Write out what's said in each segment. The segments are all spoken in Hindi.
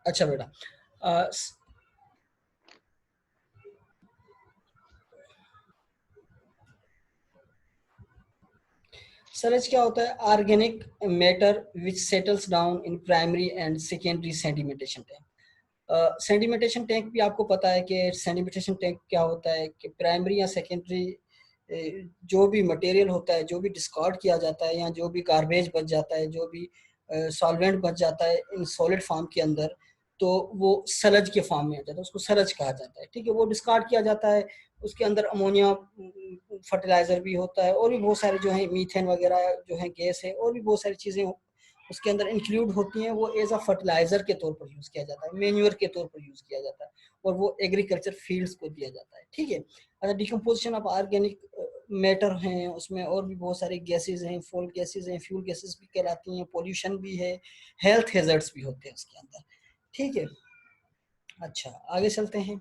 अच्छा बेटा, सलज क्या होता है? Organic matter which settles down in primary and secondary sedimentation tank. Sedimentation tank भी आपको पता है कि सेडिमेंटेशन टैंक क्या होता है कि प्राइमरी या सेकेंडरी जो भी मटेरियल होता है, जो भी डिस्कार्ड किया जाता है या जो भी गार्बेज बच जाता है, जो भी सॉल्वेंट बच जाता है इन सॉलिड फॉर्म के अंदर, तो वो सलज के फॉर्म में आ जाता है, उसको सलज कहा जाता है। ठीक है, वो डिस्कार्ड किया जाता है, उसके अंदर अमोनिया फर्टिलाइजर भी होता है और भी बहुत सारे जो है मीथेन वगैरह जो है गैस है और भी बहुत सारी चीज़ें उसके अंदर इंक्लूड होती हैं। वो एज अ फर्टिलाइजर के तौर पर यूज़ किया जाता है, मेन्योर के तौर पर यूज़ किया जाता है और वो एग्रीकल्चर फील्ड्स को दिया जाता है। ठीक है, अच्छा, डिकम्पोजिशन ऑफ ऑर्गेनिक मैटर हैं, उसमें और भी बहुत सारे गैसेज हैं, फॉल गैसेज हैं, फ्यूल गैसेज भी कहलाती हैं, पोल्यूशन भी है, हेल्थ हैजर्ड्स भी होते हैं उसके अंदर। ठीक है, अच्छा आगे चलते हैं।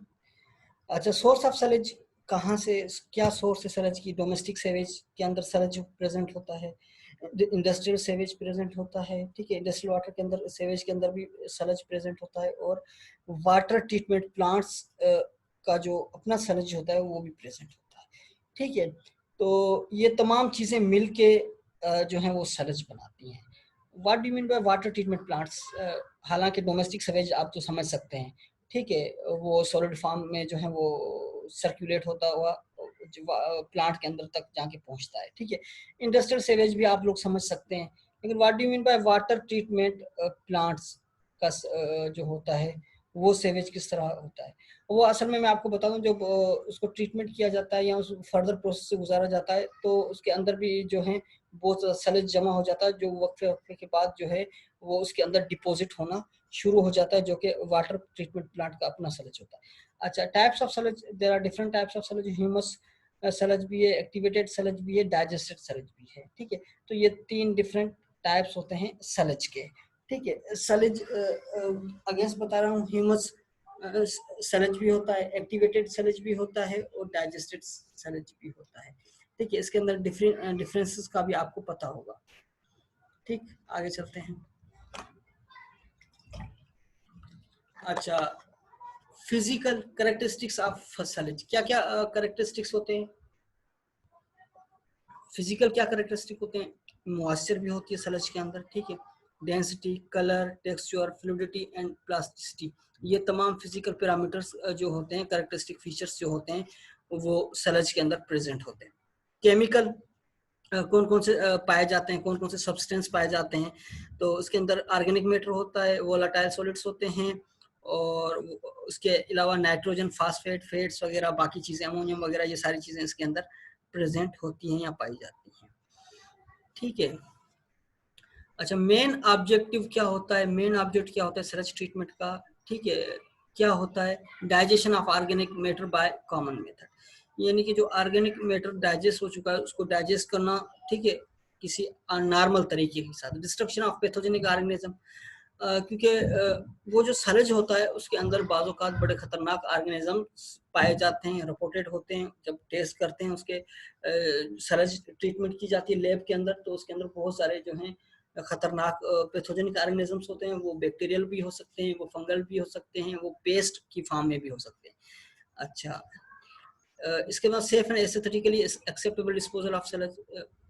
अच्छा, सोर्स ऑफ सलेज कहाँ से, क्या सोर्स है सलेज की? डोमेस्टिक सेवेज के अंदर सलेज प्रेजेंट होता है, इंडस्ट्रियल सेवेज प्रेजेंट होता है। ठीक है, इंडस्ट्रियल वाटर के अंदर, सेवेज के अंदर भी सलेज प्रेजेंट होता है, और वाटर ट्रीटमेंट प्लांट्स का जो अपना सलेज होता है वो भी प्रेजेंट होता है। ठीक है, तो ये तमाम चीज़ें मिल के जो है वो सलेज बनाती हैं। What do mean by water treatment plants? हालांकि डोमेस्टिक सवेज आप तो समझ सकते हैं। ठीक है, वो सॉलिड फॉर्म में जो है वो सर्कुलेट होता हुआ प्लांट के अंदर तक जाके पहुंचता है। ठीक है, इंडस्ट्रियल सेवेज भी आप लोग समझ सकते हैं, लेकिन what do mean by water treatment plants का जो होता है वो सेवेज किस तरह होता है? वो असल में मैं आपको बता दूं, जब उसको ट्रीटमेंट किया जाता है या उस फर्दर प्रोसेस से गुजारा जाता है तो उसके अंदर भी जो है बहुत सलेज जमा हो जाता है, जो वक्फे के बाद जो है वो उसके अंदर डिपॉजिट होना शुरू हो जाता है, जो कि वाटर ट्रीटमेंट प्लांट का अपना सलेज होता है। अच्छा, types of sludge, there are different types of sludge. Humus sludge भी है, एक्टिवेटेड सलेज भी है, डाइजेस्टेड सलेज भी है। ठीक है, तो ये तीन डिफरेंट टाइप्स होते हैं सलेज के। ठीक है, सलेज अगेंस्ट बता रहा हूँ, ह्यूमस सलेज भी होता है, एक्टिवेटेड सलेज भी होता है और डाइजेस्टेड सलेज भी होता है। ठीक है, इसके अंदर डिफरेंसेस का भी आपको पता होगा। ठीक, आगे चलते हैं। अच्छा, फिजिकल कैरेक्टरिस्टिक्स ऑफ सलेज, क्या क्या कैरेक्टरिस्टिक्स होते हैं? फिजिकल क्या कैरेक्टरिस्टिक होते हैं? मॉइस्चर भी होती है सलज के अंदर। ठीक है, density, colour, texture, fluidity and plasticity, ये तमाम फिजिकल पैरामीटर्स जो होते हैं, कैरेक्टरिस्टिक फीचर्स जो होते हैं, वो सलज के अंदर प्रेजेंट होते हैं। केमिकल कौन कौन से पाए जाते हैं, कौन कौन से सब्सटेंस पाए जाते हैं? तो उसके अंदर ऑर्गेनिक मैटर होता है, वोलाटाइल सॉलिड्स होते हैं, और उसके अलावा नाइट्रोजन, फास्फेट, फेट्स वगैरह, बाकी चीज़ें, अमोनियम वगैरह, ये सारी चीज़ें इसके अंदर प्रेजेंट होती हैं या पाई जाती हैं। ठीक है, अच्छा, मेन ऑब्जेक्टिव क्या होता है? मेन ऑब्जेक्ट क्या होता है सलज ट्रीटमेंट का? ठीक है, क्या होता है? Digestion of organic matter by common method, यानी कि जो ऑर्गेनिक मैटर डाइजेस्ट हो चुका है उसको डाइजेस्ट करना। ठीक है, किसी नॉर्मल तरीके के साथ। डिस्ट्रक्शन ऑफ पैथोजेनिक ऑर्गेनिज्म, क्योंकि वो जो सलज होता है उसके अंदर बाज़-औक़ात बड़े खतरनाक ऑर्गेनिज्म पाए जाते हैं, रिपोर्टेड होते हैं। जब टेस्ट करते हैं उसके, सलज ट्रीटमेंट की जाती है लैब के अंदर, तो उसके अंदर बहुत सारे जो हैं खतरनाक पैथोजेनिक ऑर्गेनिजम्स होते हैं। वो बैक्टीरियल भी हो सकते हैं, वो फंगल भी हो सकते हैं, वो पेस्ट की फॉर्म में भी हो सकते हैं। अच्छा, इसके बाद safe and aesthetically acceptable disposal of sludge,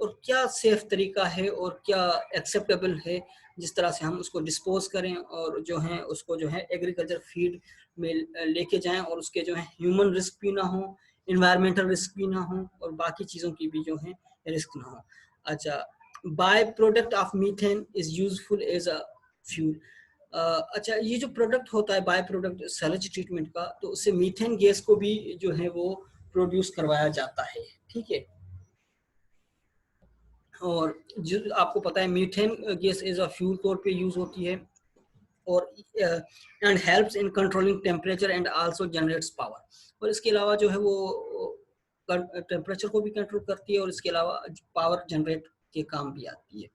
और क्या सेफ तरीका है और क्या एक्सेप्टेबल है जिस तरह से हम उसको डिस्पोज करें और जो है उसको जो है एग्रीकल्चर फीड में लेके जाएं, और उसके जो है ह्यूमन रिस्क भी ना हो, इन्वायरमेंटल रिस्क भी ना हो, और बाकी चीज़ों की भी जो है रिस्क ना हो। अच्छा, by product of methane is useful as a fuel. अच्छा, ये जो प्रोडक्ट होता है बाय प्रोडक्ट सलज ट्रीटमेंट का, तो उससे मीथेन गैस को भी जो है वो प्रोड्यूस करवाया जाता है। ठीक है, और जो आपको पता है methane gas as a fuel तौर पे यूज होती है, और and helps in controlling temperature and also generates power. और इसके अलावा जो है वो टेम्परेचर को भी कंट्रोल करती है और इसके अलावा पावर जनरेट के काम भी आती है।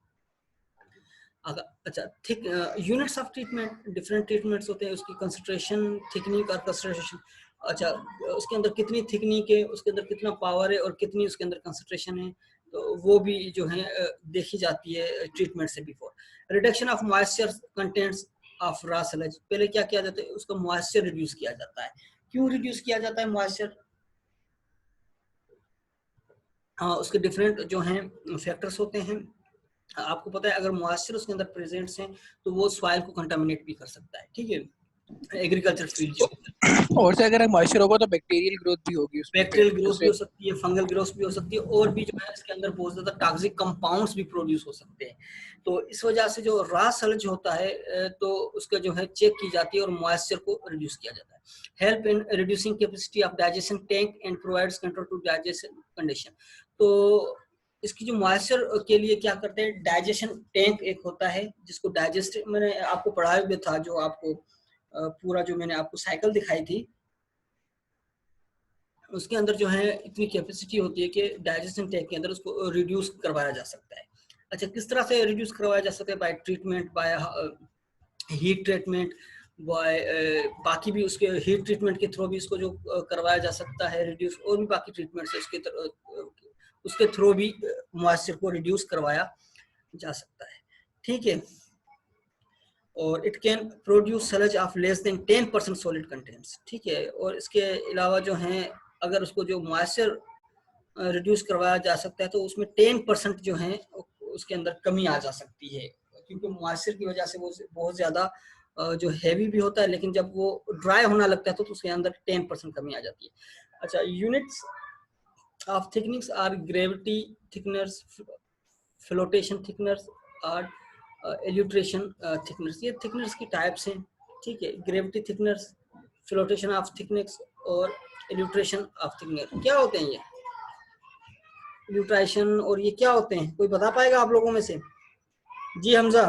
अच्छा, thick units of treatment, different treatments होते हैं, उसकी कंसंट्रेशन, थिकनिक और कंसंट्रेशन। अच्छा, उसके अंदर कितनी थिकनिक है, उसके अंदर कितना पावर है और कितनी उसके अंदर कंसंट्रेशन है, तो वो भी जो है देखी जाती है ट्रीटमेंट से before. Reduction of moisture contents, of रा सलज, पहले क्या किया जाता है, उसका मॉइस्चर रिड्यूस किया जाता है। क्यों रिड्यूस किया जाता है मॉइस्चर? हाँ, उसके डिफरेंट जो हैं फैक्टर्स होते हैं। आपको पता है अगर मॉइस्चर उसके अंदर प्रेजेंट्स हैं तो वो सॉइल को कंटामिनेट भी कर सकता है, ठीक है, एग्रीकल्चर फील्ड जो और से अगर मॉइस्चर होगा तो बैक्टीरियल ग्रोथ भी होगी उसमें, बैक्टीरियल फिर ग्रोथ भी उससे हो सकती है, फंगल ग्रोथ भी हो सकती है, और भी जो है इसके अंदर बहुत ज्यादा टॉक्सिक कंपाउंड्स भी प्रोड्यूस हो सकते हैं। तो इस वजह से जो रा सल्ज होता है तो उसका जो है चेक की जाती है और मॉइस्चर को रिड्यूस किया जाता है। Help in reducing capacity of digestion tank and provides control to digestion condition. तो इसकी जो मॉइस्चर के लिए क्या करते हैं, डाइजेशन टैंक एक होता है जिसको डाइजेस्ट, मैंने आपको पढ़ाया भी था, जो आपको पूरा जो मैंने आपको साइकिल दिखाई थी, उसके अंदर जो है इतनी कैपेसिटी होती है कि डाइजेशन टैंक के अंदर उसको रिड्यूस करवाया जा सकता है। अच्छा, किस तरह से रिड्यूस करवाया जा सकता है? By treatment, by heat treatment, by बाकी भी उसके हीट ट्रीटमेंट के थ्रू भी इसको जो करवाया जा सकता है रिड्यूस, और भी बाकी ट्रीटमेंट से उसके थ्रू भी मॉइस्चर को रिड्यूस करवाया जा सकता है, ठीक है। और it can produce sludge of less than 10% solid contents, ठीक है। और इसके अलावा जो है अगर उसको जो मॉइस्चर रिड्यूस करवाया जा सकता है तो उसमें 10% जो है उसके अंदर कमी आ जा सकती है, क्योंकि मॉइस्चर की वजह से वो बहुत ज्यादा जो हैवी भी होता है, लेकिन जब वो ड्राई होना लगता है तो उसके अंदर 10% कमी आ जाती है। अच्छा, units of thickness are gravity thickness, flotation thickness और एल्यूट्रेशन थिकनेस। ये थिकनेस की टाइप्स हैं, ठीक है। Gravity thickness, flotation of thickness और एल्यूट्रेशन ऑफ थिकनेस क्या होते हैं? ये ल्यूट्राइशन और ये क्या होते हैं, कोई बता पाएगा आप लोगों में से? जी हमजा,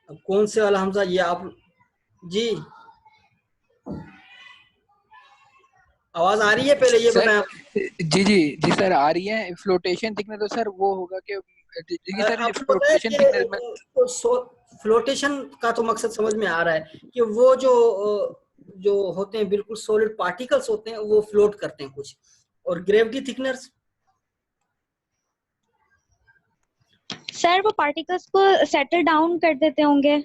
अब कौन से वाला हमजा, ये आप? जी आवाज आ रही है? पहले ये सर, बताएं। जी जी जी सर, आ रही है। फ्लोटेशन थिकनेस तो सर वो होगा कि देखिए सर, ये आपको पता है फ्लोटेशन थिकनेस में कि फ्लोटेशन का तो मकसद समझ में आ रहा है कि वो जो होते हैं बिल्कुल सॉलिड पार्टिकल्स होते हैं वो फ्लोट करते हैं कुछ। और ग्रेविटी थिकनेस, सर वो पार्टिकल्स को सेटल डाउन कर देते होंगे।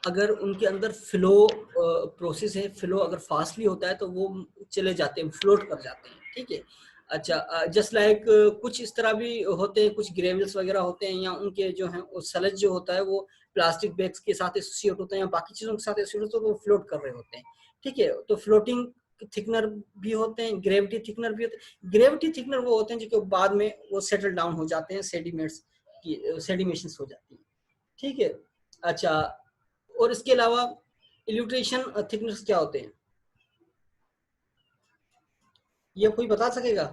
अगर उनके अंदर फ्लो प्रोसेस है, फ्लो अगर फास्टली होता है तो वो चले जाते हैं, फ्लोट कर जाते हैं, ठीक है। अच्छा, जस्ट लाइक कुछ इस तरह भी होते हैं, कुछ ग्रेवल्स वगैरह होते हैं, या उनके जो है सलज जो होता है वो प्लास्टिक बैग्स के साथ एसोसिएट होते हैं या बाकी चीजों के साथ एसोसिएट होते हैं, तो वो फ्लोट कर रहे होते हैं, ठीक है। तो फ्लोटिंग थिकनर भी होते हैं, ग्रेविटी थिकनर भी होते हैं। ग्रेविटी थिकनर वो होते हैं जो बाद में वो सेटल डाउन हो जाते हैं, सेडिमेंट्स की सेडिमेशंस हो जाती है, ठीक है। अच्छा, और इसके अलावा इल्यूट्रेशन थिकनेस क्या होते हैं, ये कोई बता सकेगा?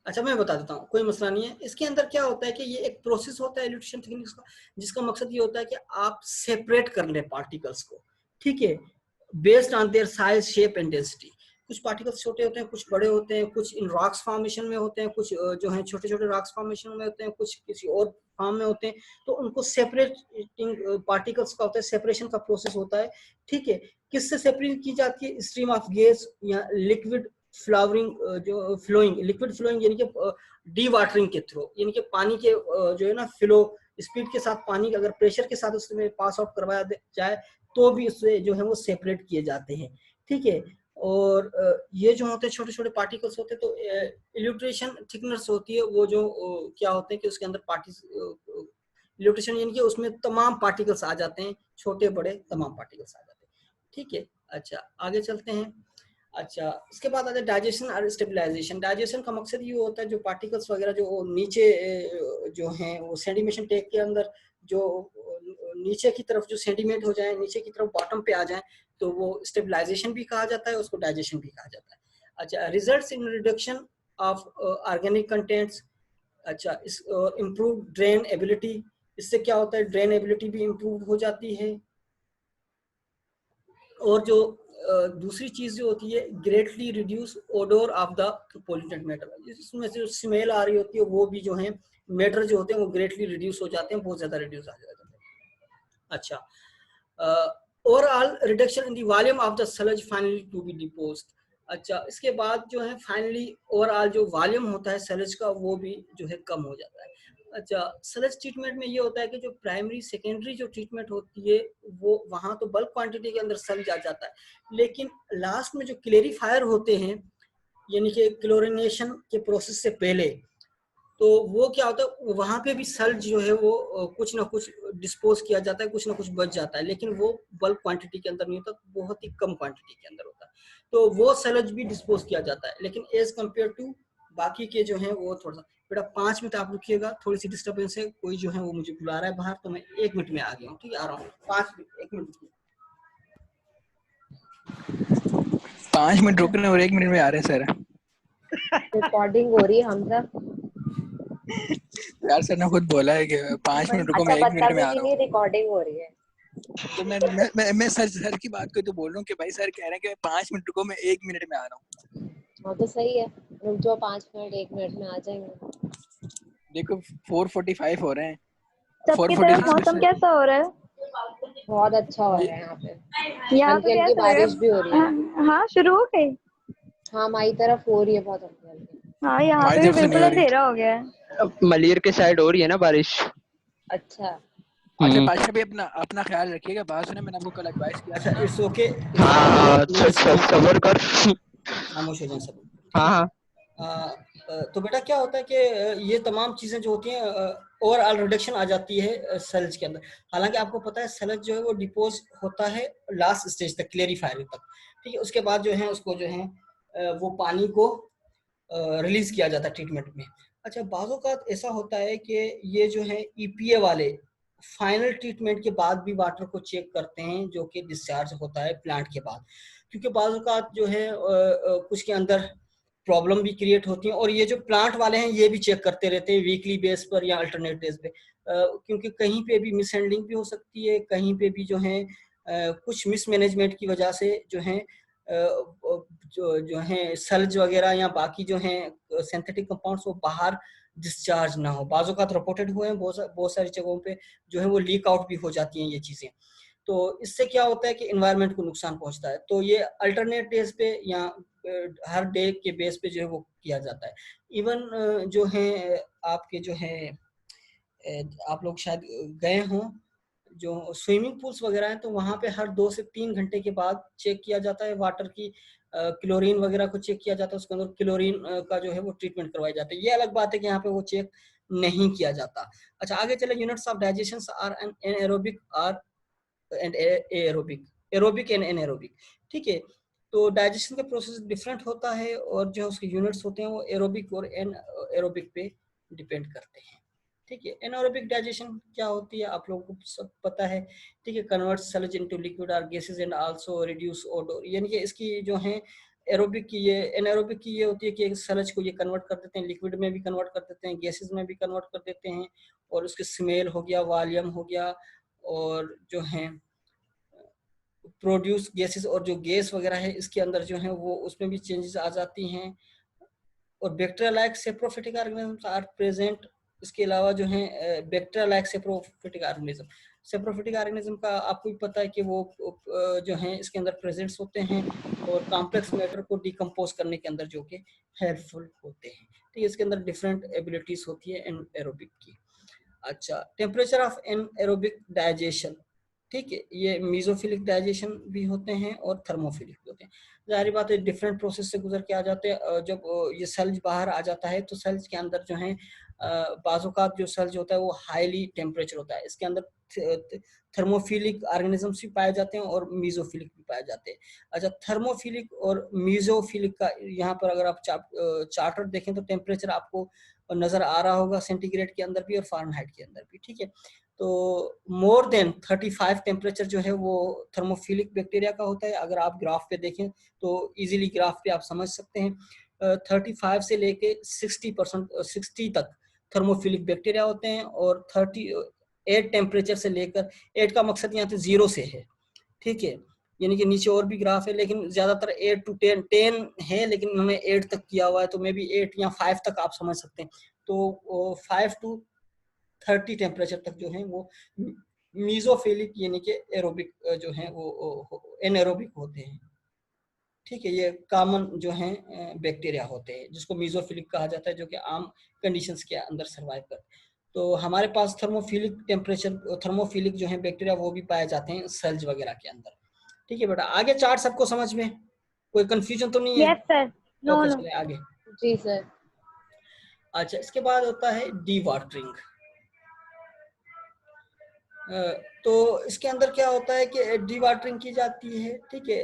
अच्छा, मैं बता देता हूँ, कोई मसला नहीं है। इसके अंदर क्या होता है कि ये एक प्रोसेस होता है इल्यूट्रेशन थिकनेस का, जिसका मकसद ये होता है कि आप सेपरेट कर लें पार्टिकल्स को, ठीक है, based on their size, shape and density. कुछ पार्टिकल्स छोटे होते हैं, कुछ बड़े होते हैं, कुछ इन रॉक्स फॉर्मेशन में होते हैं, कुछ जो है छोटे छोटे रॉक्स फॉर्मेशन में होते हैं, कुछ किसी और फॉर्म में होते हैं। तो उनको सेपरेटिंग पार्टिकल्स का होता है, सेपरेशन का प्रोसेस होता है, ठीक है। किससे सेपरेट की जाती है? स्ट्रीम ऑफ गैस या लिक्विड फ्लावरिंग, जो फ्लोइंग, लिक्विड फ्लोइंग यानी कि डी वाटरिंग के थ्रू, यानी कि पानी के जो है ना फ्लो स्पीड के साथ, पानी अगर प्रेशर के साथ उसमें पास आउट करवाया जाए तो भी उससे जो है वो सेपरेट किए जाते हैं, ठीक है। और ये जो होते हैं छोटे छोटे पार्टिकल्स होते हैं, तो इल्यूट्रेशन थिकनेस होती है वो जो क्या होते हैं कि उसके अंदर इल्यूट्रेशन यानी कि उसमें तमाम पार्टिकल्स आ जाते हैं, छोटे बड़े तमाम पार्टिकल्स आ जाते हैं, ठीक है। अच्छा, आगे चलते हैं। अच्छा, इसके बाद आता है डाइजेशन और स्टेबलाइजेशन। डाइजेशन का मकसद ये होता है जो पार्टिकल्स वगैरह जो नीचे जो हैं वो सेडिमेशन टैंक के अंदर जो नीचे की तरफ जो सेडिमेंट हो जाए, नीचे की तरफ बॉटम पे आ जाए, तो वो स्टेबलाइजेशन भी कहा जाता है, उसको डाइजेशन भी कहा जाता है। अच्छा, results in reduction of organic contents. अच्छा, इस इम्प्रूव ड्रेन एबिलिटी, इससे क्या होता है ड्रेन एबिलिटी भी इम्प्रूव हो जाती है। और जो दूसरी चीज जो होती है, greatly reduce odour of the pollutant matter, इसमें से जो स्मेल आ रही होती है वो भी जो है मैटर जो होते हैं वो ग्रेटली रिड्यूस हो जाते हैं, बहुत ज्यादा रिड्यूस आ जाते हैं। अच्छा, overall reduction in the volume of the sludge finally to be disposed. अच्छा, इसके बाद जो है फाइनली ओवरऑल जो वॉल्यूम होता है सलज का वो भी जो है कम हो जाता है। अच्छा, सलज ट्रीटमेंट में ये होता है कि जो प्राइमरी सेकेंडरी जो ट्रीटमेंट होती है वो वहाँ तो बल्क क्वांटिटी के अंदर सल्ज आ जाता है, लेकिन लास्ट में जो क्लेरिफायर होते हैं यानी कि क्लोरिनेशन के प्रोसेस से पहले, तो वो क्या होता है वहाँ पे भी सल्ज जो है वो कुछ ना कुछ डिस्पोज किया जाता है, कुछ ना कुछ बच जाता है, लेकिन वो बल्क क्वांटिटी के अंदर नहीं होता, बहुत ही कम क्वांटिटी के अंदर होता है, तो वो सल्ज भी डिस्पोज किया जाता है। लेकिन एज कम्पेयर टू बाकी के जो है वो थोड़ा सा, बेटा 5 मिनट आप रुकिएगा, थोड़ी सी डिस्टर्बेंस है, कोई जो है वो मुझे बुला रहा है बाहर, तो मैं 1 मिनट में आ गया हूँ, ठीक है, आ रहा हूँ 5 मिनट, 1 मिनट। 5 मिनट रुकने और 1 मिनट में आ रहे हैं सर। रिकॉर्डिंग हो रही है हमजा। यार सर ने खुद बोला है कि 5 मिनट रुको, अच्छा मैं 1 मिनट में आ बदतमीजी रहा नहीं, हूँ। रिकॉर्डिंग हो रही है। तो मैं सर की बात को तो बोल रहा हूँ कि भाई सर कह रहे हैं कि 5 मिनट रुको, मैं 1 मिनट में आ रहा हूँ। हाँ तो सही है, रुक जाओ 5 मिनट, 1 मिनट में आ जाएंगे। देखो 4:45 हो रहे हैं, सबकी तरफ 4:46 मौसम में कैसा हो रहा है? बहुत अच्छा हो ये रहा है यहाँ पे, यहाँ हल्की तो हल्की कैसा लग बारिश भी हो रही है। रहा? हाँ शुरू हो गई। हाँ हमारी तरफ हो रही है बहुत हल्की हल्की। हाँ यहाँ हमारी पे भी तरफ से नहीं बिल्कुल हो रही। अंधेरा हो गया है। मलिर के साइड हो रही है ना बारिश। अच्छा अच्छा बादशाह भाई अपना अपना ख्याल रखिएगा, बात सुने, मैंने आपको कल एडवाइस किया था अच्छा, ना। इट्स ओके, हाँ सबर कर। खामोश हो जाए सब। हाँ हाँ तो बेटा क्या होता है कि ये तमाम चीजें जो होती हैं ओवरऑल रिडक्शन आ जाती है सेल्स के अंदर। हालांकि आपको पता है सेल्स जो है वो डिपोज होता है लास्ट स्टेज तक, क्लेरिफायर तक, ठीक है, उसके बाद जो है उसको जो है वो पानी को रिलीज किया जाता है ट्रीटमेंट में। अच्छा, बाज़ों का ऐसा होता है कि ये जो है ईपीए वाले फाइनल ट्रीटमेंट के बाद भी वाटर को चेक करते हैं जो कि डिस्चार्ज होता है प्लांट के बाद, क्योंकि बाज़ों का जो है कुछ के अंदर प्रॉब्लम भी क्रिएट होती है, और ये जो प्लांट वाले हैं ये भी चेक करते रहते हैं वीकली बेस पर या अल्टरनेट बेस पे, क्योंकि कहीं पे भी मिसहैंडलिंग भी हो सकती है, कहीं पे भी जो है कुछ मिसमैनेजमेंट की वजह से जो है जो है सल्ज वगैरह या बाकी जो है सिंथेटिक कंपाउंड्स वो बाहर डिस्चार्ज ना हो। बाज़ों का रिपोर्टेड हुए हैं बहुत सारी जगहों पे जो है वो लीक आउट भी हो जाती हैं ये चीज़ें। तो इससे क्या होता है कि एनवायरनमेंट को नुकसान पहुंचता है। तो ये अल्टरनेट डेज पे या हर डे के बेस पे जो है वो किया जाता है। इवन जो है आपके जो है आप लोग शायद गए हों जो स्विमिंग पूल्स वगैरह हैं, तो वहाँ पे हर 2 से 3 घंटे के बाद चेक किया जाता है वाटर की, क्लोरीन वगैरह को चेक किया जाता है, उसके अंदर क्लोरीन का जो है वो ट्रीटमेंट करवाया जाता है। ये अलग बात है कि यहाँ पे वो चेक नहीं किया जाता। अच्छा आगे चले, units of digestion are anaerobic are and aerobic, aerobic and anaerobic, ठीक है। तो डाइजेशन का प्रोसेस डिफरेंट होता है और जो उसके यूनिट्स होते हैं वो एरोबिक और एन एरोबिक पे डिपेंड करते हैं, ठीक है। एनारोबिक डाइजेशन क्या होती है आप लोगों को सब पता है, ठीक है। कन्वर्ट सल्ज इनटू लिक्विड और gases and also reduce odour, यानी कि इसकी जो है एरोबिक की, ये एनारोबिक की ये होती है कि सल्ज को ये कन्वर्ट कर देते हैं, लिक्विड में भी कन्वर्ट कर देते हैं, गैसेस में भी कन्वर्ट कर देते हैं, और उसके स्मेल हो गया, वॉल्यूम हो गया, और जो है प्रोड्यूस गैसेस और जो गैस वगैरह है इसके अंदर जो है वो उसमें भी चेंजेस आ जाती हैं। और bacteria like saprophytic organism are present, इसके अलावा जो है bacteria like saprophytic organism, saprophytic organism का आपको भी पता है कि वो जो है इसके अंदर प्रेजेंट्स होते हैं और कॉम्प्लेक्स मैटर को डिकम्पोज करने के अंदर जो कि हेल्पफुल होते हैं, ठीक है। इसके अंदर डिफरेंट एबिलिटीज होती है एनारोबिक की। अच्छा, टेम्परेचर ऑफ एनारोबिक डाइजेशन, ठीक है, ये मीजोफिलिक डाइजेशन भी होते हैं और थर्मोफिलिक भी होते हैं। जाहिर बात है डिफरेंट प्रोसेस से गुजर के आ जाते हैं। जब ये सल्ज बाहर आ जाता है तो सल्ज के अंदर जो है बाज़ोकात जो सल्ज होता है वो हाईली टेम्परेचर होता है, इसके अंदर थर्मोफिलिक ऑर्गेनिजम्स भी पाए जाते हैं और मीजोफिलिक भी पाए जाते हैं। अच्छा, थर्मोफिलिक और मीजोफिलिक का यहाँ पर अगर आप चार्टर देखें तो टेम्परेचर आपको नजर आ रहा होगा सेंटीग्रेड के अंदर भी और फारेनहाइट के अंदर भी, ठीक है। तो मोर देन 35 टेम्परेचर जो है वो थर्मोफिलिक बैक्टीरिया का होता है। अगर आप ग्राफ पे देखें तो इजीली ग्राफ पे आप समझ सकते हैं 35 से लेके 60 तक थर्मोफिलिक बैक्टीरिया होते हैं, और 38 टेम्परेचर से लेकर 8 का मकसद यहाँ पे 0 से है, ठीक है, यानी कि नीचे और भी ग्राफ है लेकिन ज्यादातर 8 to 10 है, लेकिन उन्होंने 8 तक किया हुआ है, तो मे बी 8 या 5 तक आप समझ सकते हैं। तो 5 to 30 टेम्परेचर तक जो है वो मीजोफिलिक यानी कि एरोबिक जो है वो एनारोबिक होते हैं, ठीक है। ये कॉमन जो है बैक्टीरिया होते हैं जिसको मीजोफिलिक कहा जाता है, जो कि आम कंडीशंस के अंदर सर्वाइव करते हैं। तो हमारे पास थर्मोफिलिक टेम्परेचर, थर्मोफिलिक जो है बैक्टीरिया वो भी पाए जाते हैं सेल्स वगैरह के अंदर। ठीक है बेटा, आगे चार्ट सबको समझ में, कोई कंफ्यूजन तो नहीं है? Yes sir. No okay no. चले आगे। जी सर। अच्छा, इसके बाद होता है डी वाटरिंग। तो इसके अंदर क्या होता है कि डी वाटरिंग की जाती है। ठीक है,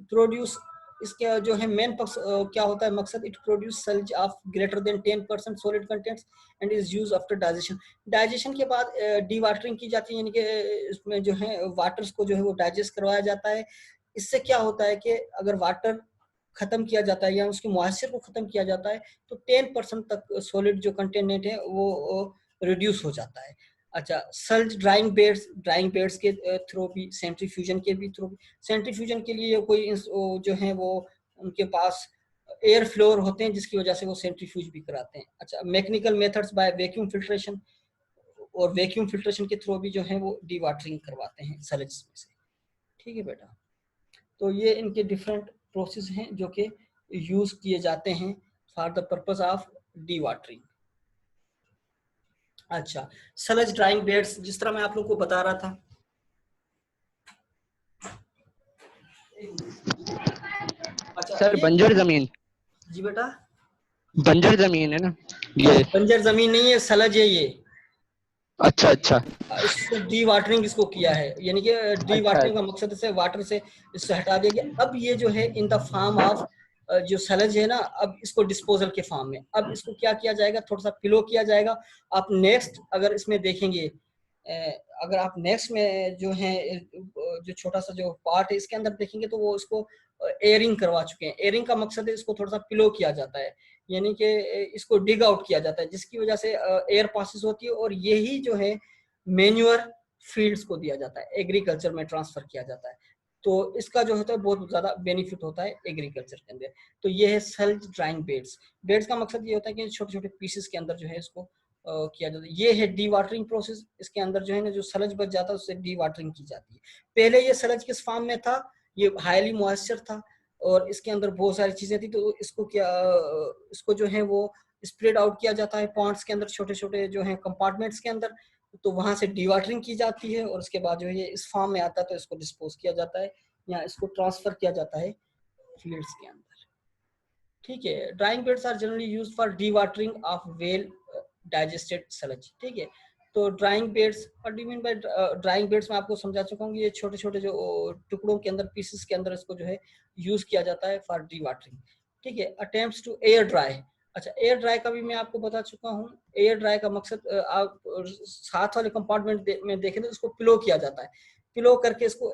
प्रोड्यूस, इसका जो है मेन क्या होता है मकसद, it produce sludge of greater than 10% solid contents and is use after digestion. Digestion के बाद डी वाटरिंग की जाती है, यानी कि इसमें जो है वाटर्स को जो है वो डाइजेस्ट करवाया जाता है। इससे क्या होता है कि अगर वाटर खत्म किया जाता है या उसके मॉइस्चर को खत्म किया जाता है तो 10% तक सॉलिड जो कंटेंट है वो रिड्यूस हो जाता है। अच्छा, सल्ज ड्राइंग बेड्स के थ्रू भी, सेंट्रीफ्यूजन के भी थ्रू। सेंट्रीफ्यूजन के लिए कोई जो है वो उनके पास एयर फ्लोर होते हैं जिसकी वजह से वो सेंट्रीफ्यूज भी कराते हैं। अच्छा, mechanical methods by vacuum filtration, और वैक्यूम फिल्ट्रेशन के थ्रू भी जो है वो डी वाटरिंग करवाते हैं सल्ज में से। ठीक है बेटा, तो ये इनके डिफरेंट प्रोसेस हैं जो कि यूज किए जाते हैं for the purpose of D watering. अच्छा, सलज ड्राइंग बेड्स, जिस तरह मैं आप लोग को बता रहा था। अच्छा सर ये बंजर जमीन, जी बेटा, बंजर जमीन है ना ये? बंजर जमीन नहीं है, सलज है ये। अच्छा अच्छा इसको डी वाटरिंग इसको किया है, यानी कि डी अच्छा। वाटरिंग का मकसद से वाटर से इससे हटा दिया गया। अब ये जो है इन द फॉर्म ऑफ जो सलज है ना, अब इसको डिस्पोजल के फॉर्म में, अब इसको क्या किया जाएगा, थोड़ा सा पिलो किया जाएगा। आप नेक्स्ट अगर इसमें देखेंगे, अगर आप नेक्स्ट में जो है जो छोटा सा जो पार्ट है इसके अंदर देखेंगे तो वो इसको एयरिंग करवा चुके हैं। एयरिंग का मकसद है इसको थोड़ा सा पिलो किया जाता है, यानी कि इसको डिग आउट किया जाता है, जिसकी वजह से एयर पासिस होती है और यही जो है मैन्योर फील्ड्स को दिया जाता है, एग्रीकल्चर में ट्रांसफर किया जाता है। तो इसका जो होता है बहुत ज्यादा बेनिफिट होता है एग्रीकल्चर के अंदर। तो ये है सेल्फ ड्राइंग बेड्स। बेड्स का मकसद ये होता है कि छोटे छोटे पीसेस के अंदर जो है इसको किया जाता है। ये है डी वाटरिंग प्रोसेस। इसके अंदर जो है ना जो सलज बच जाता है उससे डी वाटरिंग की जाती है। पहले ये सलज किस फॉर्म में था, ये हाईली मॉइस्चर था और इसके अंदर बहुत सारी चीजें थी। तो इसको क्या, इसको जो है वो स्प्रेड आउट किया जाता है पॉन्ड्स के अंदर, छोटे छोटे जो है कंपार्टमेंट्स के अंदर। तो वहां से डी वाटरिंग की जाती है और उसके बाद जो है ये इस फॉर्म में आता है तो इसको डिस्पोज किया जाता है या इसको ट्रांसफर किया जाता है फील्ड्स के अंदर। ठीक है, drying beds are generally used for dewatering of well digested sludge. ठीक है, तो drying beds, what do you mean by drying beds, मैं आपको समझा चुका हूँ। ये छोटे छोटे जो टुकड़ों के अंदर, पीसेस के अंदर इसको जो है यूज किया जाता है फॉर डी वाटरिंग। ठीक है, अटेम्प्ट्स टू एयर ड्राई। अच्छा, एयर ड्राई का भी मैं आपको बता चुका हूँ। एयर ड्राई का मकसद, आप साथ वाले कंपार्टमेंट में देखें तो इसको पिलो किया जाता है। पिलो करके इसको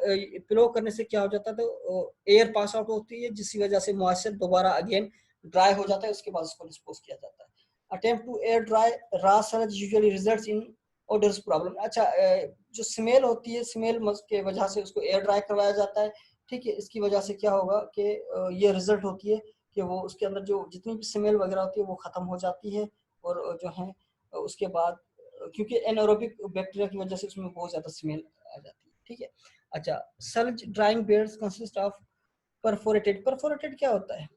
पिलो करने से क्या हो जाता है, तो एयर पास आउट होती है जिसकी वजह से मॉइस्चर दोबारा अगेन ड्राई हो जाता है, उसके बाद इसको डिस्पोज किया जाता है। Attempt to air dry raw sludge usually results in odours problem. अच्छा, जो स्मेल होती है, स्मेल के वजह से उसको एयर ड्राई करवाया जाता है। ठीक है, इसकी वजह से क्या होगा कि ये रिजल्ट होती है कि वो उसके अंदर जो जितनी भी स्मेल वगैरह होती है वो खत्म हो जाती है। और जो है उसके बाद क्योंकि एनारोबिक बैक्टीरिया की वजह से उसमें बहुत ज्यादा स्मेल आ जाती है। ठीक है, अच्छा, sludge drying beds consist of perforated. Perforated क्या होता है,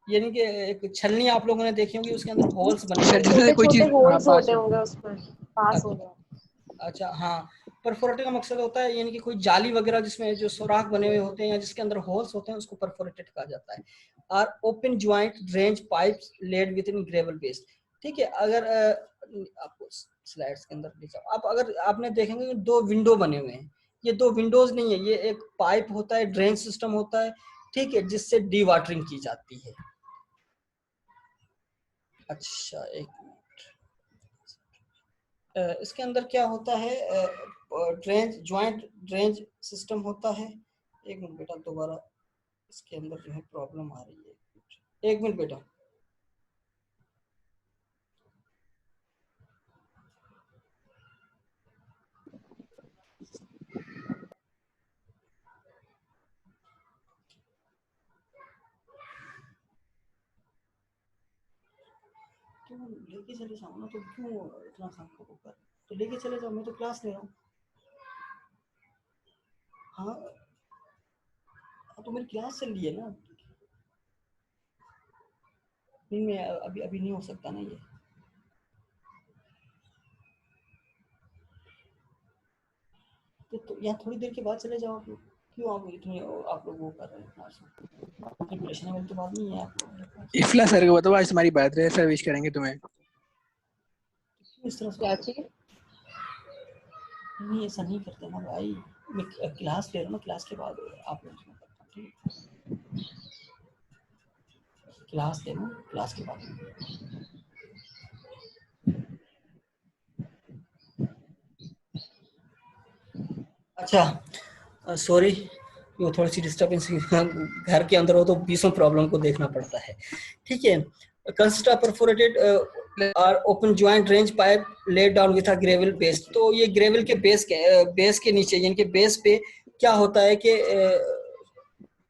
यानी कि एक छलनी आप लोगों ने देखी होगी, उसके अंदर होल्स बने सर हुए जिसमें छोटे कोई छोटे चीज होल्स पास होते हो। होंगे उसमें, पास हो अच्छा, गया। अच्छा हाँ, परफोरेटेड का मकसद होता है यानी कि कोई जाली वगैरह जिसमें जो सुराख बने हुए होते हैं या जिसके अंदर होल्स होते हैं उसको परफोरेटेड कहा जाता है। और open joint drain pipes laid within gravel base. ठीक है, अगर आपको स्लाइड्स के अंदर ले जाओ आप, अगर आपने देखेंगे दो विंडो बने हुए हैं, ये दो विंडोज नहीं है, ये एक पाइप होता है, ड्रेन सिस्टम होता है। ठीक है, जिससे डी वाटरिंग की जाती है। अच्छा, एक इसके अंदर क्या होता है, ड्रेन ज्वाइंट ड्रेन सिस्टम होता है। एक मिनट बेटा, दोबारा इसके अंदर जो है प्रॉब्लम आ रही है, एक मिनट बेटा। तो लेके चले जाओ ना, तो क्यों इतना काम करो कर, तो लेके चले जाओ, मैं तो क्लास ले रहा हूँ। हाँ तो मेरी क्लास चल रही है ना। नहीं, मैं अभी अभी नहीं हो सकता ना ये। या थोड़ी देर के बाद चले जाओ आप लोग। क्यों आप इतनी आप लोग वो कर रहे हैं? प्रिपरेशन वाली तो बात नहीं है आप लोगों के पास। इफला सर को बताओ आज तुम्हारी बर्थडे है, सर विश करेंगे तुम्हें। इस तरह से क्या चीज? नहीं, ऐसा नहीं करते ना भाई। मैं क्लास ले रहा हूँ ना, क्लास के बाद आप लोग इसमें करता हूँ, ठीक? क्लास ले लो, क्लास के बाद। अच्छा, सॉरी, वो थोड़ी सी डिस्टर्बेंस घर के अंदर हो तो बीसों प्रॉब्लम को देखना पड़ता है, ठीक है। कंसिस्ट ऑफ परफोरेटेड और open joint range pipe laid down with a gravel base. तो ये ग्रेवल के बेस के नीचे यानी कि बेस पे क्या होता है कि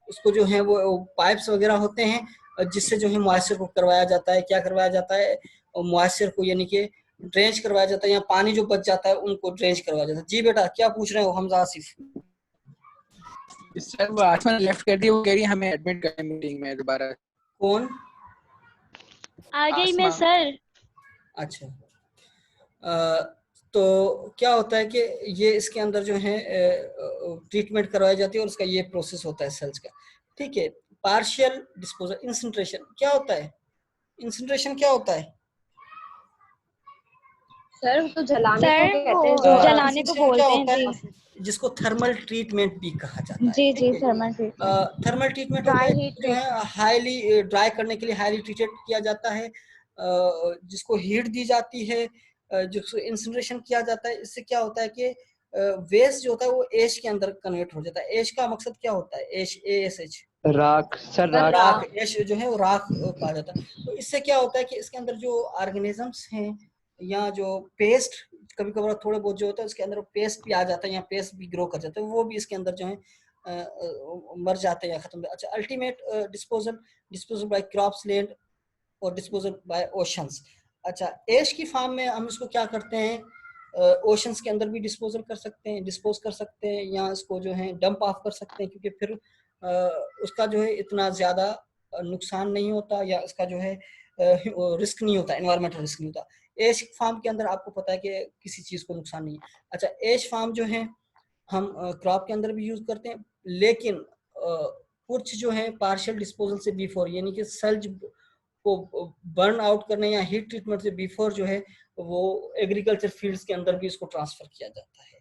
उसको जो है वो पाइप्स वगैरह होते हैं जिससे जो है मॉइस्चर को करवाया जाता है। क्या करवाया जाता है? मॉइस्चर को यानी कि ड्रेंच करवाया जाता है, या पानी जो बच जाता है उनको ड्रेंच करवाया जाता है। जी बेटा, क्या पूछ रहे हो हमजा आसिफ? सर वो आसमान लेफ्ट कर दिया, वो कह रही है हमें एडमिट करना मीटिंग में दोबारा। कौन? आ गई मैं आसमा। सर। अच्छा, तो क्या होता है कि ये इसके अंदर जो है ट्रीटमेंट करवाई जाती है और उसका ये प्रोसेस होता है सेल्स का, ठीक है। पार्शियल डिस्पोजल, इंसिनरेशन क्या होता है? इंसिनरेशन क्या होता है? सर वो तो जलाने सर को कहते हैं वो जो जलाने को इंसिनरेशन क्या बोलते हैं होता जी। है? जिसको थर्मल ट्रीटमेंट भी कहा जाता है, जी जी, ठीक है। थर्मल ट्रीटमेंट, थर्मल ट्रीटमेंट होता ड्राई है हीट जो है ट्रीटमेंट। हाईली ड्राई करने के लिए हाईली ट्रीटेड किया जाता है, जिसको हीट दी जाती है, जिसको इंसिनरेशन किया जाता है। इससे क्या होता है कि वेस्ट जो होता है वो एश के अंदर कन्वर्ट हो जाता है। एश का मकसद क्या होता है? एश, ASH, राख सर, सर राख। राख। राख। एश जो है वो राख कहा जाता है। तो इससे क्या होता है कि इसके अंदर जो ऑर्गेनिजम्स हैं या जो पेस्ट, कभी कभार थोड़े बहुत जो होता है उसके अंदर पेस्ट भी आ जाता है या पेस्ट भी ग्रो कर जाता है, वो भी इसके अंदर जो है मर जाते हैं या खत्म। अच्छा, ultimate disposal by crops, land और डिस्पोजल बाय ओशंस। अच्छा, एश की फार्म में हम इसको क्या करते हैं? ओशंस के अंदर भी डिस्पोजल कर सकते हैं, डिस्पोज कर सकते हैं, या इसको जो है डंप ऑफ कर सकते हैं, क्योंकि फिर उसका जो है इतना ज़्यादा नुकसान नहीं होता, या इसका जो है रिस्क नहीं होता, एनवायरमेंटल रिस्क नहीं होता। एश फार्म के अंदर आपको पता है कि किसी चीज़ को नुकसान नहीं है। अच्छा, एश फार्म जो है हम क्रॉप के अंदर भी यूज़ करते हैं, लेकिन कुछ जो है पार्शियल डिस्पोजल से बिफोर, यानी कि सल्ज को बर्न आउट करने या हीट ट्रीटमेंट से बिफोर जो है वो एग्रीकल्चर फील्ड्स के अंदर भी इसको ट्रांसफर किया जाता है,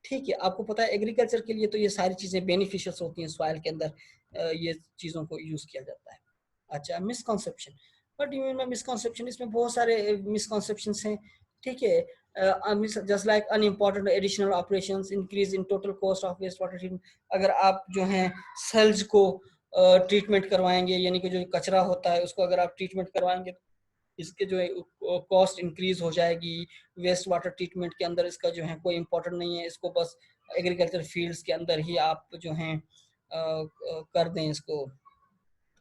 ठीक है। आपको पता है एग्रीकल्चर के लिए तो ये सारी चीज़ें बेनिफिशियल होती हैं, सॉइल के अंदर ये चीज़ों को यूज़ किया जाता है। अच्छा, misconception, but you mean misconception? इसमें बहुत सारे मिसकॉन्सेप्शंस हैं, ठीक है। Just like unimportant additional operations, increase in total cost of waste water treatment. अगर आप जो हैं सेल्स को ट्रीटमेंट करवाएंगे, यानी कि जो कचरा होता है उसको अगर आप ट्रीटमेंट करवाएंगे, इसके जो है कॉस्ट इंक्रीज हो जाएगी। वेस्ट वाटर ट्रीटमेंट के अंदर इसका जो है कोई इम्पोर्टेंट नहीं है, इसको बस एग्रीकल्चर फील्ड्स के अंदर ही आप जो हैं कर दें, इसको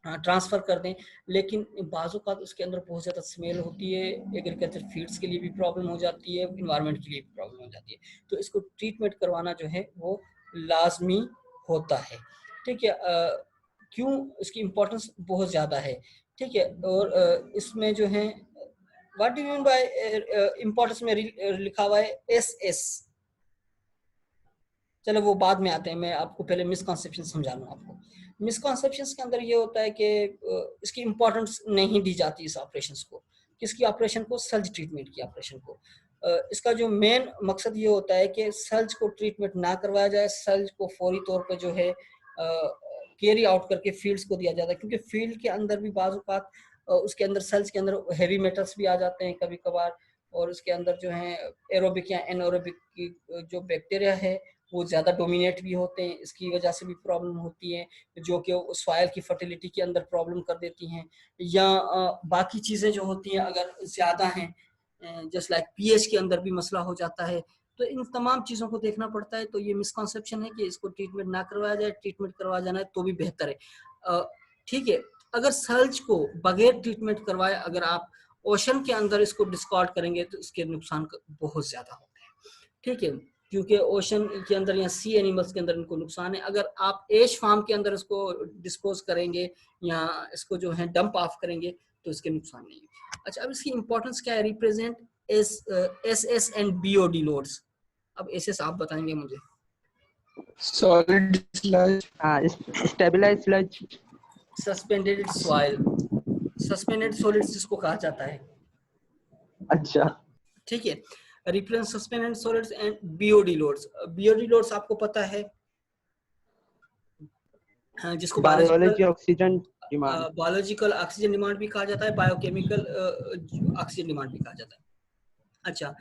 ट्रांसफ़र कर दें। लेकिन बाज़ों का उसके अंदर बहुत ज़्यादा स्मेल होती है, एग्रीकल्चर फील्ड्स के लिए भी प्रॉब्लम हो जाती है, इन्वायरमेंट के लिए भी प्रॉब्लम हो जाती है। तो इसको ट्रीटमेंट करवाना जो है वो लाजमी होता है, ठीक है। क्यों? इसकी इम्पोर्टेंस बहुत ज़्यादा है, ठीक है। और इसमें जो है what do you mean bye importance में लिखा हुआ है SS। चलो वो बाद में आते हैं, मैं आपको पहले मिसकॉन्सेप्शन समझा लूँ आपको। मिसकॉन्सेप्शंस के अंदर ये होता है कि इसकी इम्पोर्टेंस नहीं दी जाती इस ऑपरेशन को। किसकी ऑपरेशन को? सल्ज ट्रीटमेंट की ऑपरेशन को। इसका जो मेन मकसद ये होता है कि सल्ज को ट्रीटमेंट ना करवाया जाए, सल्ज को फौरी तौर पर जो है कैरी आउट करके फील्ड्स को दिया जाता है, क्योंकि फील्ड के अंदर भी बाज़ औक़ात उसके अंदर सल्ज के अंदर हैवी मेटल्स भी आ जाते हैं कभी कभार, और उसके अंदर जो है एरोबिक या एनएरोबिक की जो बैक्टीरिया है वो ज़्यादा डोमिनेट भी होते हैं, इसकी वजह से भी प्रॉब्लम होती है, जो कि सॉइल की फर्टिलिटी के अंदर प्रॉब्लम कर देती हैं। या बाकी चीज़ें जो होती हैं अगर ज़्यादा हैं, जस्ट लाइक पीएच के अंदर भी मसला हो जाता है। तो इन तमाम चीज़ों को देखना पड़ता है। तो ये मिसकॉन्सेप्शन है कि इसको ट्रीटमेंट ना करवाया जाए, ट्रीटमेंट करवा जाना है तो भी बेहतर है, ठीक है। अगर सल्ज को बगैर ट्रीटमेंट करवाए अगर आप ओशन के अंदर इसको डिस्कार्ड करेंगे तो इसके नुकसान बहुत ज़्यादा होते हैं, ठीक है, क्योंकि ओशन के अंदर या सी एनिमल्स के अंदर इनको नुकसान है। अगर आप एश फार्म के अंदर इसको डिस्पोज करेंगे या इसको जो है डंप ऑफ करेंगे तो इसके नुकसान नहीं है। अच्छा, अब इसकी इंपॉर्टेंस क्या है? Represent S S and BOD loads. अब SS आप बताएंगे मुझे। सॉलिड स्लज, हाँ stabilise sludge. Suspended soil, suspended solids जिसको कहा जाता है, अच्छा ठीक है। Replace suspended solids and BOD loads. BOD loads आपको पता है, हाँ, जिसको biology oxygen demand. Biological oxygen demand भी कहा जाता है, बायोकेमिकल ऑक्सीजन डिमांड भी कहा जाता है। अच्छा,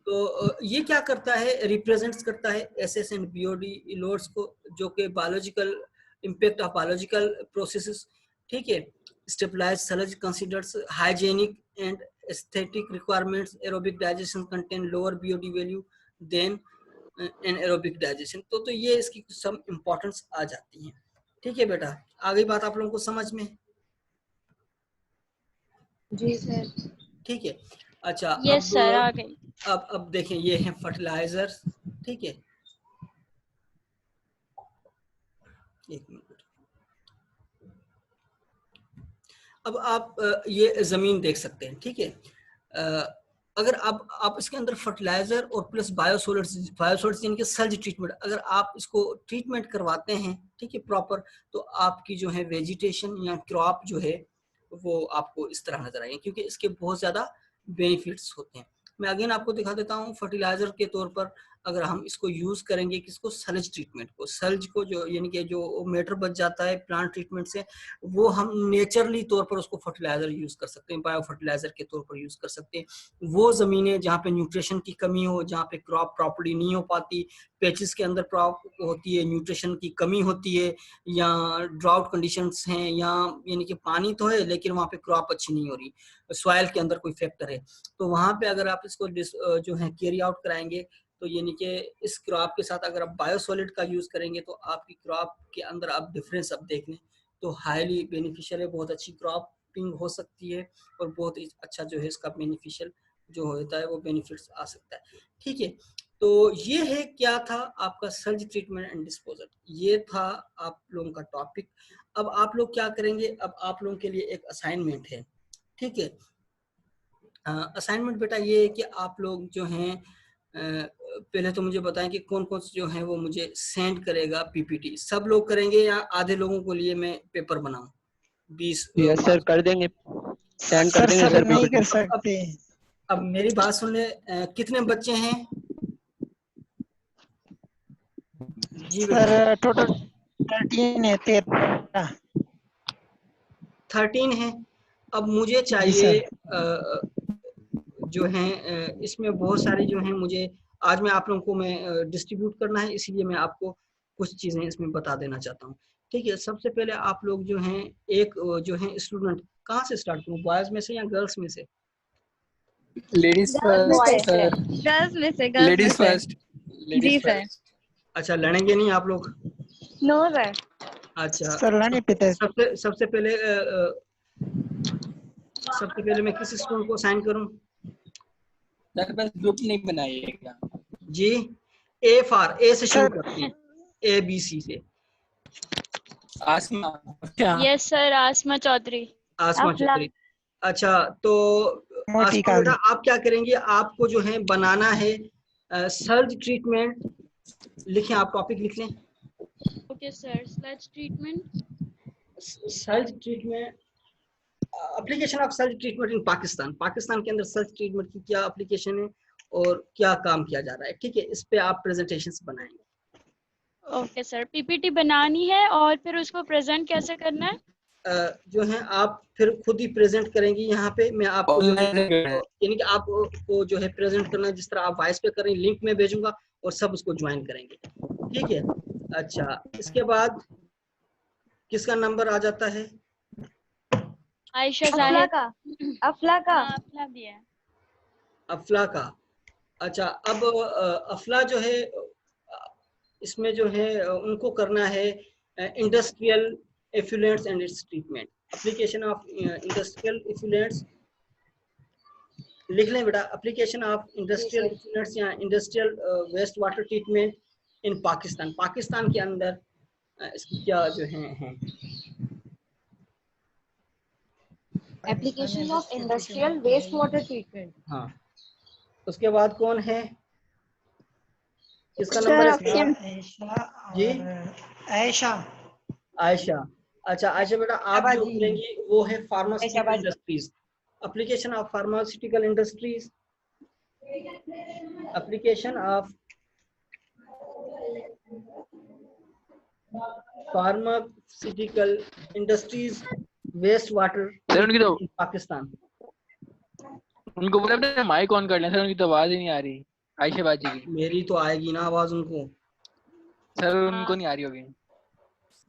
तो ये क्या करता है, रिप्रेजेंट्स करता है एसएस एंड बीओडी लोड्स को, जो कि biological impact of biological processes, ठीक है। Stabilise sludge considers hygienic and aesthetic requirements, aerobic digestion contain lower BOD value than anaerobic digestion. तो ये इसकी सम इम्पोर्टेंस आ जाती है, ठीक है बेटा। आगे बात आप लोगों को समझ में? जी सर। ठीक है। अच्छा, यस सर, आ गई। अब देखें, ये है फर्टिलाइजर, ठीक है। एक मिनट। अब आप ये जमीन देख सकते हैं, ठीक है। अगर आप इसके अंदर फर्टिलाइजर और प्लस बायोसोलिड्स यानी कि सल्ज ट्रीटमेंट, अगर आप इसको ट्रीटमेंट करवाते हैं, ठीक है, प्रॉपर, तो आपकी जो है वेजिटेशन या क्रॉप जो है वो आपको इस तरह नजर आएंगे, क्योंकि इसके बहुत ज्यादा बेनिफिट्स होते हैं। मैं अगेन आपको दिखा देता हूँ, फर्टिलाइजर के तौर पर अगर हम इसको यूज करेंगे, किसको, सल्ज ट्रीटमेंट को, सल्ज को, जो यानी कि जो मैटर बच जाता है प्लांट ट्रीटमेंट से, वो हम नेचुरली तौर पर उसको फर्टिलाइजर यूज कर सकते हैं, बायो फर्टिलाइजर के तौर पर यूज कर सकते हैं। वो जमीनें जहाँ पे न्यूट्रिशन की कमी हो, जहाँ पे क्रॉप प्रॉपर्ली नहीं हो पाती, पैचेस के अंदर क्रॉप होती है, न्यूट्रिशन की कमी होती है, या ड्राउट कंडीशंस हैं, या यानी कि पानी तो है लेकिन वहाँ पे क्रॉप अच्छी नहीं हो रही, सॉइल के अंदर कोई फैक्टर है, तो वहाँ पे अगर आप इसको जो है कैरी आउट कराएंगे, तो यानी कि इस क्रॉप के साथ अगर आप बायोसॉलिड का यूज करेंगे, तो आपकी क्रॉप के अंदर आप डिफरेंस अब देख लें, तो हाईली बेनिफिशियल है, बहुत अच्छी क्रॉपिंग हो सकती है, और बहुत ही अच्छा जो है इसका बेनिफिशियल जो होता है वो बेनिफिट्स आ सकता है, ठीक है। तो ये है क्या था आपका सल्ज ट्रीटमेंट एंड डिस्पोजल, ये था आप लोगों का टॉपिक। अब आप लोग क्या करेंगे, अब आप लोगों के लिए एक असाइनमेंट है, ठीक है। असाइनमेंट बेटा ये है कि आप लोग जो हैं, पहले तो मुझे बताएं कि कौन कौन जो है वो मुझे सेंड करेगा पीपीटी, सब लोग करेंगे या आधे लोगों को लिए मैं पेपर बनाऊं? 20 यस सर कर देंगे, सेंड कर देंगे सर नहीं पीपीटी। कर सकते। अब मेरी बात सुन ले, कितने बच्चे हैं जी बेटा? सर टोटल 13 है, 13। 13 है। अब मुझे जी चाहिए सर। जो है इसमें बहुत सारी जो है मुझे आज मैं आप लोगों को मैं डिस्ट्रीब्यूट करना है, इसलिए मैं आपको कुछ चीजें इसमें बता देना चाहता हूँ, ठीक है। सबसे पहले आप लोग जो हैं, एक जो है स्टूडेंट, कहाँ से स्टार्ट करूँ, बॉयज में से या गर्ल्स में से? लेडीज गर्ल्स में फर्स्ट से, सर। गर्ल्स में से, गर्ल्स में लेडीज से। फर्स्ट। जी सर। अच्छा, लड़ेंगे नहीं आप लोग? No sir. अच्छा, सर लाने पीते हैं। सबसे पहले मैं किस स्टूडेंट को साइन करूं सर बस ग्रुप नहीं बनाइएगा जी? ए फॉर, ए से शुरू सर। करते हैं, ए बी सी से। आसमा क्या? यस सर, आसमा चौधरी। आसमा अफला। चौधरी। अच्छा, तो मोटी आसमा काली। बेटा आप क्या करेंगे, आपको जो है बनाना है सर्ज ट्रीटमेंट, लिखें, आप टॉपिक लिख लें, okay sir, sludge treatment. Surge treatment, application of surge treatment in Pakistan, Pakistan के अंदर सर्ज ट्रीटमेंट की क्या एप्लीकेशन है और क्या काम किया जा रहा है, ठीक है। इस पे आप प्रेजेंटेशंस बनाएंगे। ओके सर, पीपीटी बनानी है और फिर उसको प्रेजेंट कैसे करना है? जो है आप फिर खुद ही प्रेजेंट करेंगी, यहाँ पे मैं आपको जो है यानी कि आपको जो है प्रेजेंट करना है, जिस तरह आप वॉइस पे कर रहे हैं, लिंक में भेजूंगा और सब उसको ज्वाइन करेंगे, ठीक है। अच्छा, इसके बाद किसका नंबर आ जाता है? आयशा अफला जाहिद। का। अफला का। हाँ, अफला भी है। अफला का। अच्छा, अब अफला जो है इसमें जो है उनको करना है industrial effluents and its treatment, application of industrial effluents, लिख लें बेटा, एप्लीकेशन ऑफ इंडस्ट्रियल एफ्लुएंट्स या industrial waste water treatment in Pakistan, Pakistan के अंदर इसकी क्या जो है application of industrial waste water treatment. हाँ। उसके बाद कौन है? किसका Sir, नंबर है? option. आयशा जी और आयशा। आयशा। अच्छा आयशा बेटा, आप जो शाबाजी। करेंगी वो है आयशा फार्मास्यूटिकल बाजी। Industries. Application of pharmaceutical industries, application of pharmaceutical industries waste water sir उनकी तो इन पाकिस्तान। उनको बोला अपने माइक ऑन कर लें सर, उनकी तो आवाज ही नहीं आ रही आयशा बाजी की। मेरी तो आएगी ना आवाज उनको, सर उनको नहीं आ रही होगी।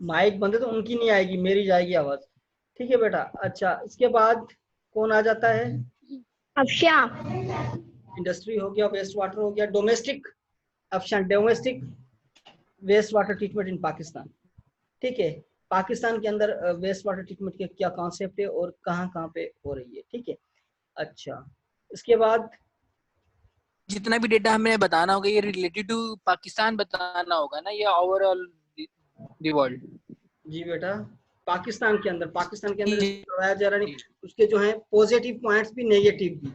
माइक बंद है तो उनकी नहीं आएगी, मेरी जाएगी आवाज। ठीक है बेटा। अच्छा इसके बाद कौन आ जाता है? अफशा. इंडस्ट्री हो गया, वेस्ट वाटर हो गया, domestic option, domestic waste water treatment in Pakistan. ठीक है, पाकिस्तान के अंदर वेस्ट वाटर ट्रीटमेंट के क्या कॉन्सेप्ट है और कहाँ कहाँ पे हो रही है। ठीक है। अच्छा इसके बाद जितना भी डेटा हमें बताना होगा ये रिलेटेड टू पाकिस्तान बताना होगा ना, या ओवरऑल द वर्ल्ड? जी बेटा, पाकिस्तान के अंदर करवाया जा रहा नहीं, उसके जो है पॉजिटिव पॉइंट्स भी नेगेटिव भी,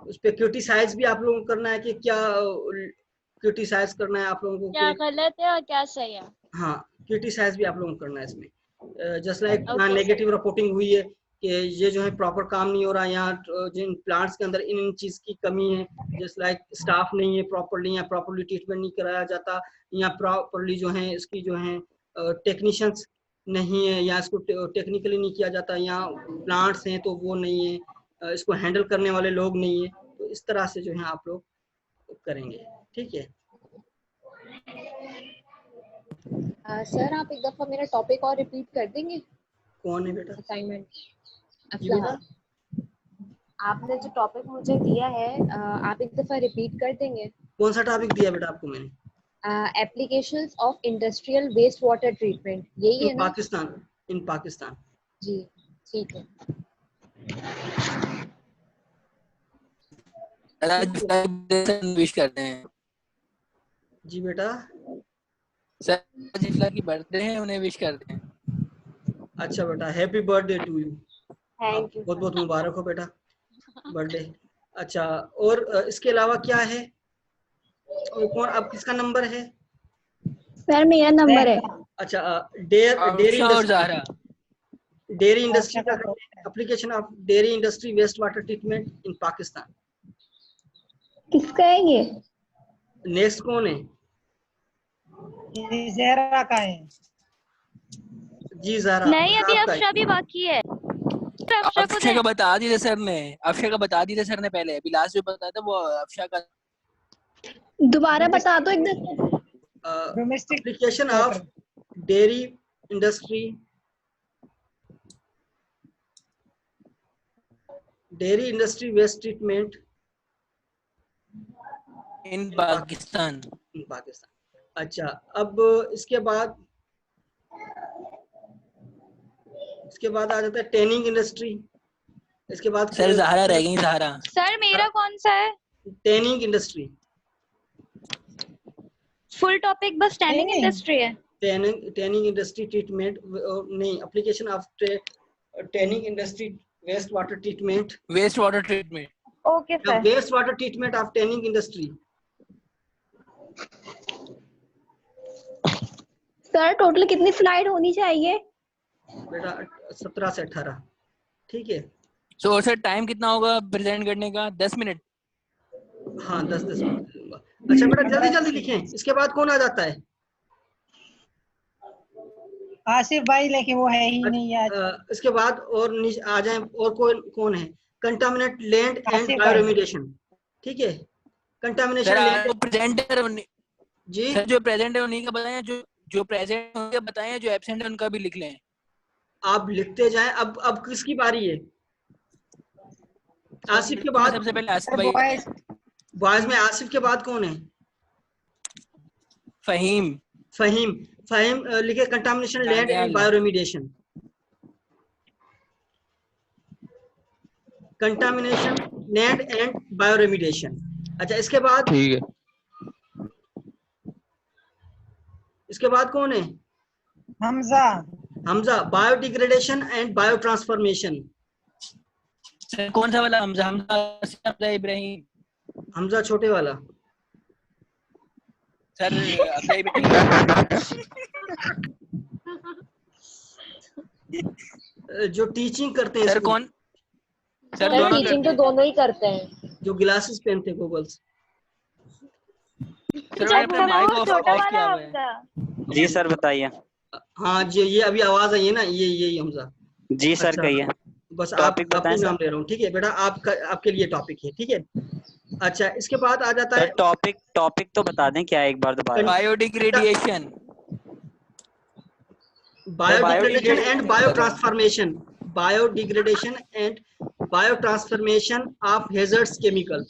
उस पर क्रिटिसाइज भी आप लोगों को करना है कि क्या क्रिटिसाइज करना है आप लोगों को, क्या गलत है और क्या सही है। हाँ क्रिटिसाइज भी आप लोगों को करना है इसमें। Just like Okay, negative reporting हुई है कि ये जो है प्रॉपर काम नहीं हो रहा है यहाँ, जिन प्लांट्स के अंदर इन चीज की कमी है, जस्ट लाइक स्टाफ नहीं है प्रॉपरली, या प्रॉपरली ट्रीटमेंट नहीं कराया जाता, या प्रॉपरली जो है इसकी जो है टेक्नीशियंस नहीं है, या इसको टेक्निकली नहीं किया जाता, या प्लांट्स हैं तो वो नहीं है, इसको हैंडल करने वाले लोग नहीं है। तो इस तरह से जो है आप लोग करेंगे। ठीक है। सर आप एक दफा मेरा टॉपिक और रिपीट कर देंगे? कौन है बेटा? असाइनमेंट जी बेटा, आपने जो टॉपिक मुझे दिया है आप एक दफा रिपीट कर देंगे? कौन सा टॉपिक दिया बेटा आपको मैंने? Applications of industrial waste water treatment, यही है ना? इन पाकिस्तान। जी ठीक है। विश करते हैं जी बेटा। सर जिफला की बर्थडे है, उन्हें विश करते हैं। अच्छा बेटा, happy birthday to you. Thank you. बहुत बहुत मुबारक हो बेटा बर्थडे। अच्छा और इसके अलावा क्या है, और कौन, अब किसका नंबर है? सर मेरा नंबर है. अच्छा डेयरी और ज़ाहरा। इंडस्ट्री का application of dairy industry waste water treatment in Pakistan. किसका है ये? नेक्स्ट कौन है? ये ज़हरा का है। जी ज़ारा। नहीं, अभी आपका अफशा भी बाकी है. अफशा को अफशा दे. का बता दिया सर ने, अफशा का बता दिया सर ने पहले, अभी लास्ट जो बताया था वो अफशा का। दोबारा बता दो एक दफा. Domestic application of dairy industry waste treatment in Pakistan. अच्छा अब इसके बाद आ जाता है टैनिंग इंडस्ट्री। इसके बाद सर ज़ाहरा रह गई, ज़ाहरा। सर मेरा कौन सा है? Tanning industry. फुल टॉपिक बस टैनिंग इंडस्ट्री है. टैनिंग इंडस्ट्री ट्रीटमेंट नहीं, application of tanning industry waste water treatment. Okay sir. Waste water treatment of tanning industry. Sir total कितनी स्लाइड होनी चाहिए? बेटा 17 से 18। ठीक है। तो सर टाइम कितना होगा प्रेजेंट करने का? 10 मिनट। हाँ 10 मिनट दूंगा। अच्छा बेटा जल्दी जल्दी लिखें। इसके बाद कौन आ जाता है? आसिफ भाई, लेकिन वो है ही नहीं आज। इसके बाद और आ जाए, और कौन है? कंटामिनेट लैंड एंड आसिफ भाई। बायोरेमिडिएशन। ठीक है, कंटामिनेशन लैंड। जो प्रेजेंट है जी सर, जो प्रेजेंट है उन्हीं का बताएं, जो प्रेजेंट है उनका बताएं, जो एब्सेंट है उनका भी लिख लें। आप लिखते जाएं। अब किसकी बारी है? आसिफ के बाद सबसे पहले आसिफ भाई। बॉयज में आसिफ के बाद कौन है? फहीम। फहीम लिखे contamination land and bioremediation. Contamination land and bioremediation. अच्छा इसके बाद ठीक है। इसके बाद कौन है? Hamza biodegradation and bio transformation. Sir कौन सा वाला हमजा? हमजा इब्राहिम। हमजा छोटे वाला। सर अभी मीटिंग जो टीचिंग करते हैं सर स्कूल, कौन सर सर दोनों टीचिंग करते तो हैं। दोनों ही करते हैं। जो ग्लासेस पहनते हैं गूगल्स। सर मैंने अपना माइक ऑफ छोटा ऑफ किया वाला हुआ है। हमजा। जी सर बताइए। हाँ जी, ये अभी आवाज आई है ना, ये हमजा। जी सर अच्छा, कहिए। बस टॉपिक आपका बताएं नाम सर। ले रहा हूँ, ठीक है बेटा, आपका आपके लिए टॉपिक है, ठीक है। अच्छा, इसके बाद आ जाता सर है टॉपिक तो बता दें क्या, एक बार दोबारा। बायोडिग्रेडिएशन बायोडिग्रेडेशन एंड बायो बताओ। Transformation, biodegradation and bio transformation of hazards chemical.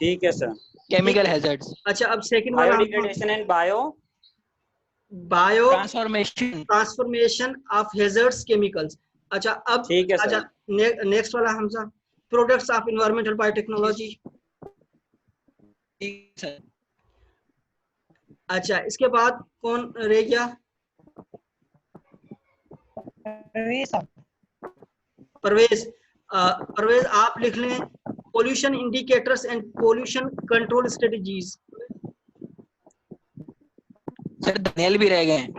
ठीक है सर। केमिकल हैजर्ड्स, अच्छा, अब सेकंड वाला biodegradation and bio transformation transformation of hazards chemicals. अच्छा, अब ठीक है अच्छा सर। नेक्स्ट वाला Hamza, products of environmental biotechnology. Sir. अच्छा, इसके बाद कौन रह गया? परवेज। परवेज आप लिख लें pollution indicators and pollution control strategies. Sir Daniyal भी रह गए हैं।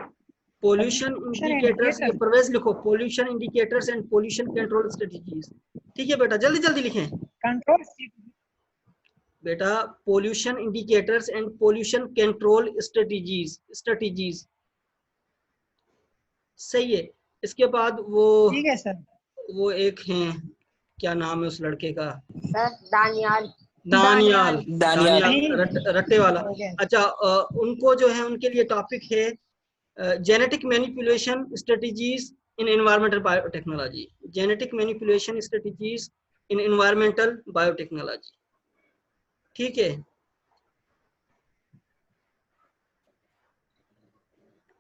पोल्यूशन इंडिकेटर्स, ये परवेज लिखो, pollution indicators and pollution control strategies. ठीक है बेटा, जल्दी जल्दी लिखें कंट्रोल बेटा, pollution indicators and pollution control strategies सही है। इसके बाद वो ठीक है सर। वो एक हैं, क्या नाम है उस लड़के का? सर दानियाल। दानियाल दानियाल। रट्टे वाला। हो गया। अच्छा, उनको जो है उनके लिए टॉपिक है जेनेटिक मैनिपुलेशन स्ट्रेटजीज इन environmental biotechnology. Genetic manipulation strategies इन एनवायरमेंटल बायोटेक्नोलॉजी, ठीक है।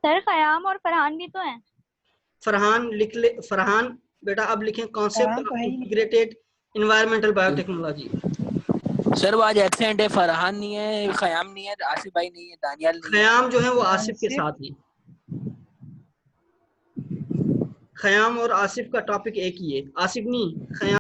सर खयाम और फरहान भी तो हैं। फरहान लिख ले, फरहान बेटा अब लिखें कॉन्सेप्ट फरहान ऑफ तो है ही नहीं। Integrated environmental biotechnology. सर वो आज एब्सेंट है, फरहान नहीं है, खयाम नहीं है, आसिफ भाई नहीं है, दानियाल नहीं है। खयाम जो है वो आसिफ के साथ ही, खयाम और आसिफ का टॉपिक एक ही है, आसिफ नहीं खयाम।